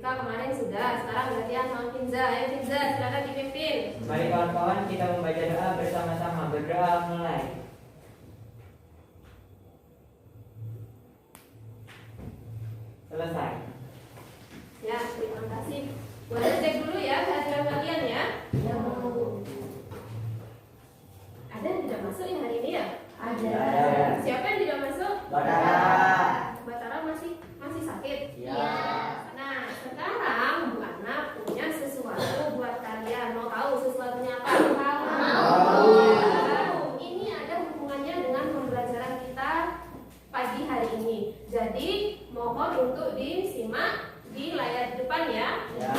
Rika kemarin sudah, sekarang gantian sama Kinza. Ayo Kinza, silakan dipimpin. Mari kawan-kawan kita membaca doa bersama-sama. Berdoa mulai. Selesai. Ya, terima kasih. Boleh cek dulu ya kehadiran kalian ya. Ya. Ada yang tidak masuk yang hari ini ya? Ada. Siapa yang tidak masuk? Batara. Batara masih sakit. Ya. Nah, sekarang Bu Ana punya sesuatu buat kalian. Mau tahu sesuatunya apa? Tahu. Ini ada hubungannya dengan pembelajaran kita pagi hari ini. Jadi, mohon untuk disimak di layar depan ya. Ya.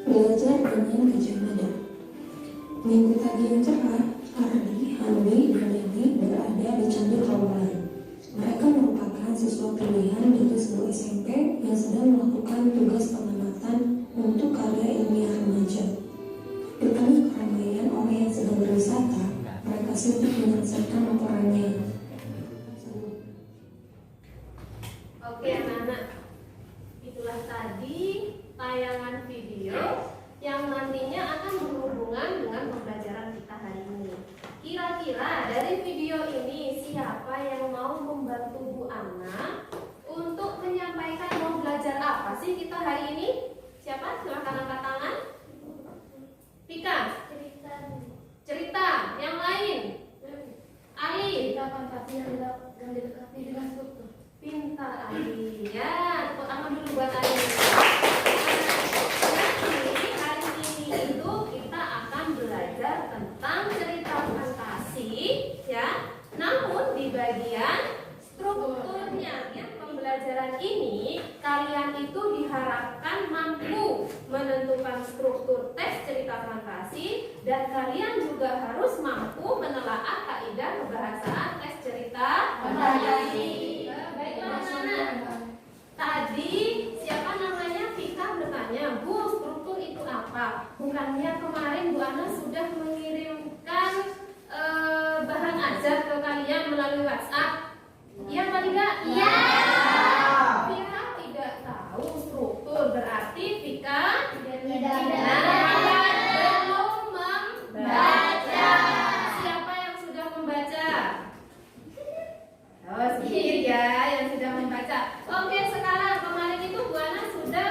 Belajar dengan Gajah Mada. Minggu pagi yang cerah, Ardi, Hanwi, dan Neni berada di Candi Trawulan. Mereka merupakan siswa pilihan dari sebuah SMP yang sedang melakukan tugas pengamatan untuk karya ilmiah remaja. Di tengah keramaian orang yang sedang berwisata, mereka sibuk menyelesaikan laporannya. Oke anak-anak, itulah tadi tayangan video yang nantinya akan berhubungan dengan pembelajaran kita hari ini. Kira-kira dari video ini siapa yang mau membantu Bu Ana untuk menyampaikan mau belajar apa sih kita hari ini? Siapa? Silakan angkat tangan. Pika, cerita. Yang lain? Ali, yang didekati dengan struktur. pintar Ali. Ya, tepuk tangan dulu buat Ali. Jadi hari ini itu kita akan belajar tentang cerita fantasi, ya. Namun di bagian strukturnya, ya, pembelajaran ini kalian itu diharapkan mampu menentukan struktur teks cerita fantasi dan kalian juga harus mampu menelaah kaidah kebahasaan teks cerita fantasi. Baiklah anak-anak. Tadi siapa namanya Vika bertanya, Bu, struktur itu apa? Bukannya kemarin Bu Ana sudah mengirimkan bahan ajar ke kalian melalui WhatsApp? Iya apa tidak? Iya. Vika tidak tahu struktur, berarti Vika Tidak. belum membaca. Siapa yang sudah membaca? Oh, sedikit ya yang sudah membaca. Oke, sekarang kemarin itu Bu Ana sudah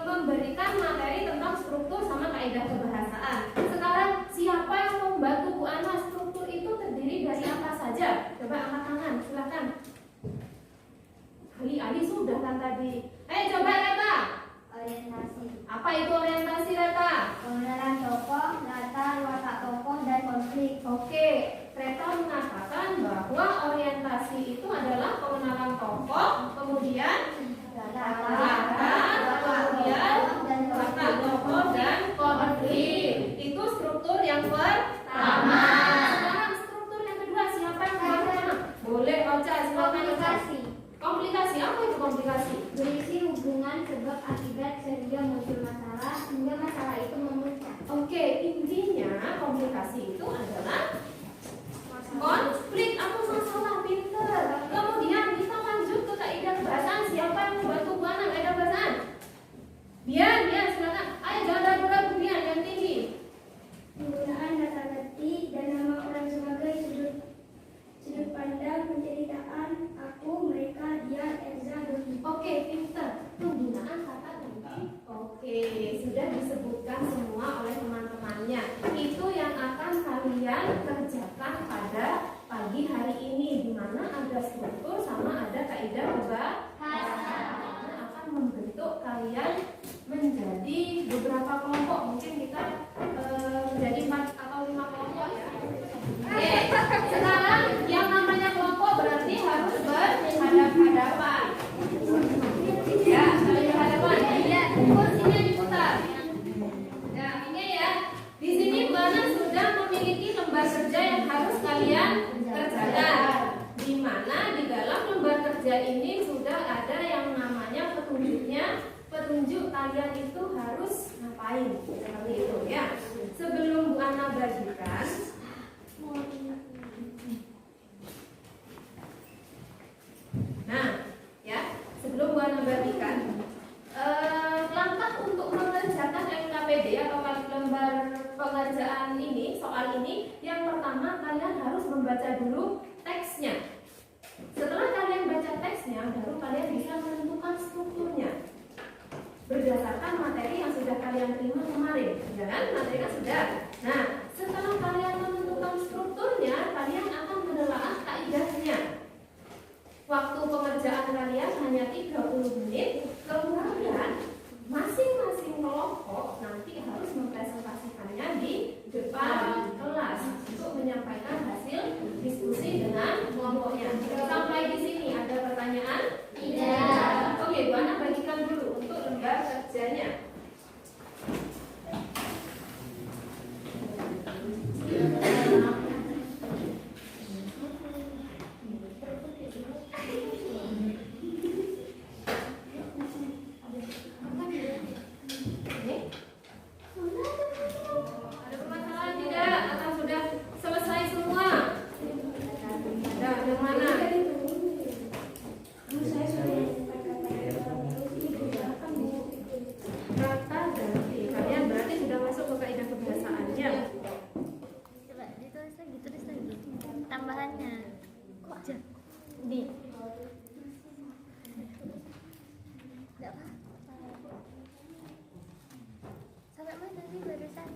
memberikan materi tentang struktur sama kaidah kebahasaan. Sekarang siapa yang mau membantu Bu Ana? Struktur itu terdiri dari apa saja? Coba angkat tangan, silakan. Ali sudah kan tadi. Coba Reta. Orientasi. Apa itu orientasi Reta? Pengenalan tokoh, latar, watak tokoh, dan konflik. Oke, Reta mengatakan bahwa orientasi itu adalah pengenalan tokoh, kemudian latar, kemudian watak tokoh dan konflik. Itu struktur yang pertama. Sekarang struktur yang kedua, siapa yang mau mana? Boleh Ocha, silakan Ocha. Komplikasi, apa itu komplikasi? Berisi hubungan sebab akibat sehingga muncul masalah hingga masalah itu memuncak. Oke, intinya komplikasi itu adalah konflik atau masalah. Pinter. Kemudian kita lanjut ke kaidah kebahasaan. Siapa yang membantu Bu Ana kaidah kebahasaan? Biar silakan. Ayo jangan ragu-ragu, Bian yang tinggi. Penggunaan kata ngerti dan nama orang sebagai sudut pandang penceritakan aku, mereka, dia, Elza, Doni. Oke, pinter. Penggunaan kata kunci. Oke, sudah disebutkan semua oleh teman-temannya. Itu yang akan kalian kerjakan pada pagi hari ini, di mana ada struktur sama ada kaidah kebahasaan. Akan membentuk kalian menjadi beberapa kelompok. Mungkin kita menjadi 4 atau 5 kelompok ya. Oke, sekarang yang namanya kelompok berarti harus berhadapan-hadapan. Ya, saling berhadapan. Ya, kursinya diputar. Ya, ini ya. Di sini Bu Ana sudah memiliki lembar kerja yang harus kalian kerjakan. Di mana di dalam lembar kerja ini sudah ada yang namanya petunjuknya. Petunjuk kalian itu harus ngapain? Seperti itu ya. Sebelum Bu Ana bagikan, baca dulu teksnya. Setelah kalian baca teksnya, baru kalian bisa menentukan strukturnya berdasarkan materi yang sudah kalian terima kemarin, ya kan? Materi kan sudah. Nah, setelah kalian menentukan strukturnya, kalian akan menelaah kaidahnya. Waktu pengerjaan kalian hanya 30 menit, kemudian masing-masing kelompok nanti harus mempresentasikannya di depan kelas untuk menyampaikan hasil diskusi dengan kelompoknya. Sampai di sini ada pertanyaan? Tidak. Oke, Bu Ana bagikan dulu untuk lembar kerjanya. Ada permasalahan tidak? Atau sudah selesai semua? Ada mana? Kata ganti. Kalian berarti sudah masuk ke kaidah kebiasaannya. Coba ditulis lagi, tulis lagi tambahannya. Kok di nggak apa-apa. Sampai mana sih barusan?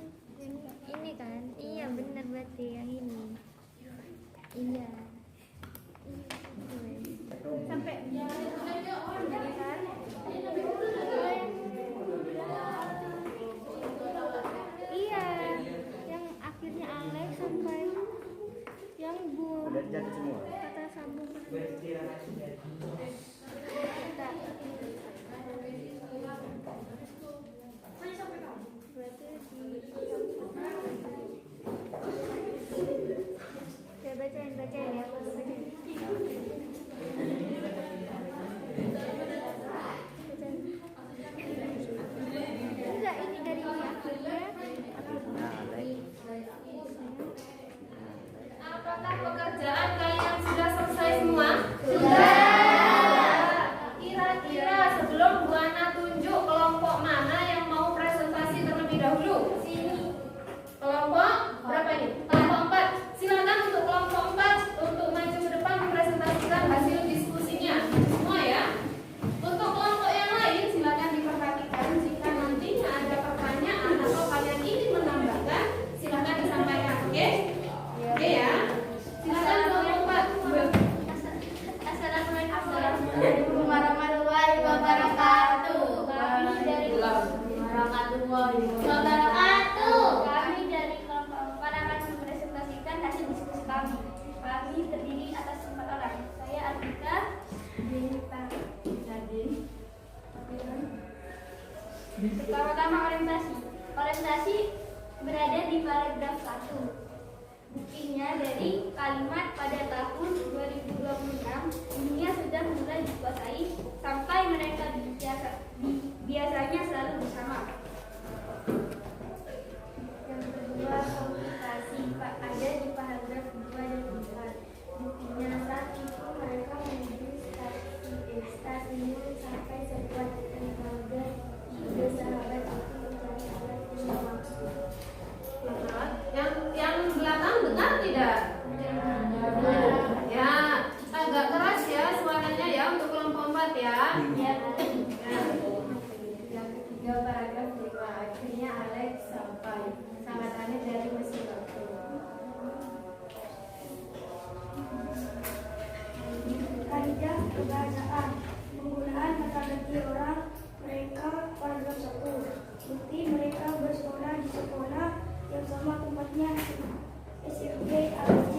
Ini kan? Iya benar berarti yang ini. Iya. Sampai iya, yang akhirnya Alex sampai yang Bu Udah jadi semua. kata sambung Beristirahat sudah. ya bacain ya. Enggak, ini dari akhirnya. Apakah pekerjaan kalian sudah selesai semua? Sudah. Kira-kira sebelum Bu Ana tunjuk kelompok mana yang mau presentasi terlebih dahulu? Sini. Kelompok berapa ini? Kelompok 4. Silakan untuk kelompok 4 untuk maju ke depan mempresentasikan hasil diskusinya. Semua ya. Untuk kelompok yang lain silakan diperhatikan jika nantinya ada pertanyaan atau kalian ingin menambahkan, silakan disampaikan. Oke? Oke ya. Silakan kelompok 4. Assalamualaikum warahmatullahi wabarakatuh. Kami dari Kami dari kelompok 4 akan mempresentasikan hasil diskusi kami. Kami terdiri atas 4 orang. Saya Artika, Denita, Nadine. Pertama orientasi. Orientasi berada di paragraf 1. Buktinya dari kalimat pada tahun 2026 dunia sudah mulai dikuasai sampai mereka biasanya selalu bersama. Yang kedua komunikasi ada di paragraf 2 dan 4. Buktinya saat itu mereka menuju stasiun sampai sekuat tenaga tiga sahabat itu mencari alat yang maksud. Yang belakang dengar tidak? Ya, agak keras ya suaranya ya untuk kelompok 4 ya. Yang ketiga paragraf 5. Akhirnya Alex sampai. Sangat aneh dari mesin waktu. Kaidah kebahasaan. Penggunaan kata ganti orang mereka paragraf 1. Bukti mereka bersekolah di sekolah yang sama tempatnya SMP ABC.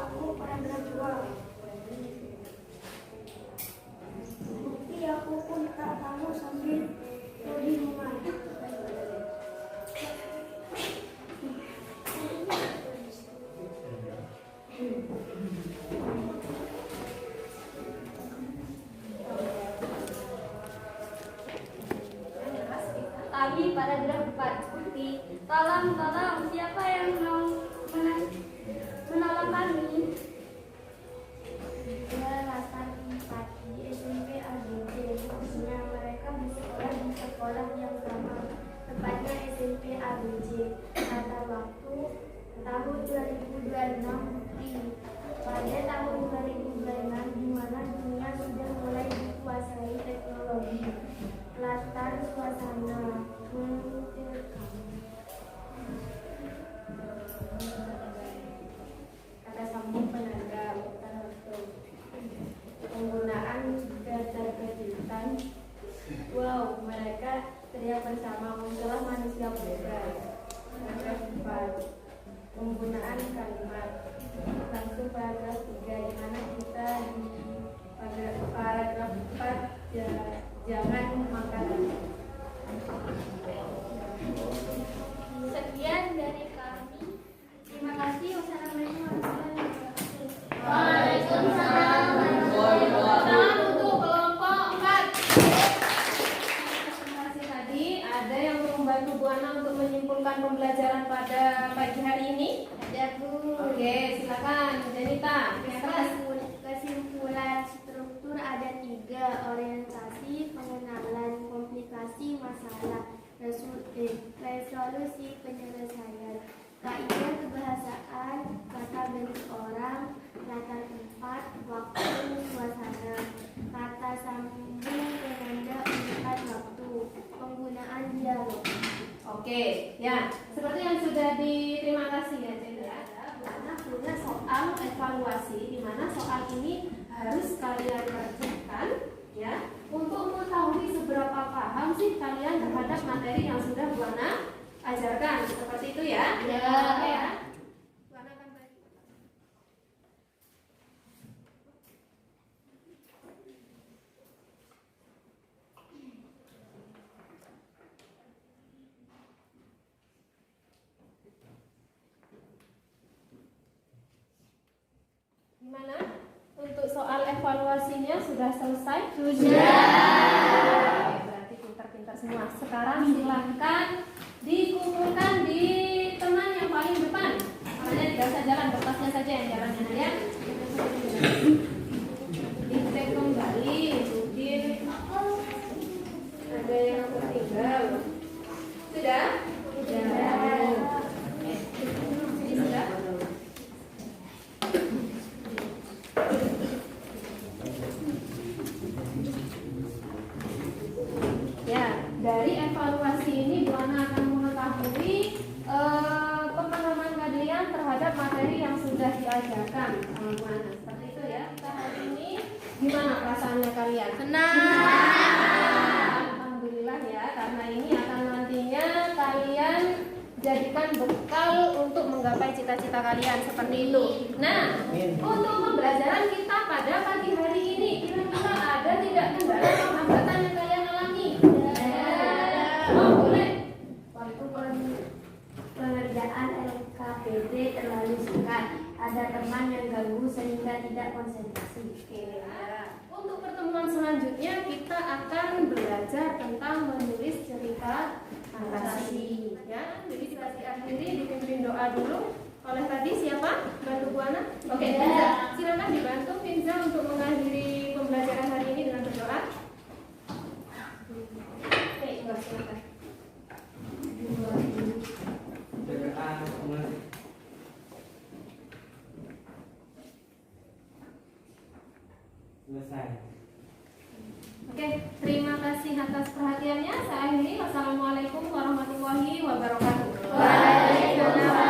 Aku paragraf 2. Bukti aku pun tak tahu sambil Rodi rumah. Kami paragraf 4. Bukti, tolong siapa yang mau Tangan untuk kelompok 4. Presentasi tadi, ada yang mau membantu Bu Ana untuk menyimpulkan pembelajaran pada pagi hari ini? Ada Bu. Oke, silakan Janita. Kesimpulan struktur ada 3: orientasi, pengenalan, komplikasi masalah, resolusi penyelesaian, kaidah kebahasaan, kata bentuk orang, latar tempat, waktu, suasana, kata sambung, penanda urutan waktu, penggunaan dialog. Oke, ya, seperti yang sudah diterima kasih ya Cendra. Bu Ana punya soal evaluasi di mana soal ini harus kalian kerjakan ya untuk mengetahui seberapa paham sih kalian terhadap materi yang sudah Bu Ana ajarkan. Seperti itu ya. Ya. Oke ya. Bu Ana akan bagi. Gimana? Untuk soal evaluasinya sudah selesai? Sudah. Berarti pintar-pintar semua. Sekarang silahkan dikumpulkan di teman yang paling depan. Makanya tidak usah jalan, kertasnya saja yang jalannya ya. Dicek kembali, mungkin ada yang tertinggal. Sudah? Sudah. Ini sudah? Ya, dari evaluasi ini Bu Ana akan mengetahui pemahaman kalian terhadap materi yang sudah diajarkan sama Bu Ana. Seperti itu ya. Kita hari ini gimana perasaannya kalian? Senang. Alhamdulillah ya, karena ini akan nantinya kalian jadikan bekal untuk menggapai cita-cita kalian seperti itu. Nah, untuk pembelajaran kita pada pagi hari ini, kira-kira ada tidak kendala atau hambatan yang kalian alami? Oh, boleh. Waktu pengerjaan LKPD terlalu singkat, ada teman yang ganggu sehingga tidak konsentrasi. Oke, ya. Untuk pertemuan selanjutnya kita akan belajar tentang menulis cerita fantasi. Ya, jadi kita diakhiri dipimpin doa dulu oleh tadi siapa? Bantu Bu Ana? Oke, Pinza. Silakan dibantu Pinza untuk mengakhiri pembelajaran hari ini dengan berdoa. Oke, silakan. Selesai. Oke, terima kasih atas perhatiannya. Saya akhiri. Wassalamualaikum warahmatullahi wabarakatuh. Waalaikumsalam.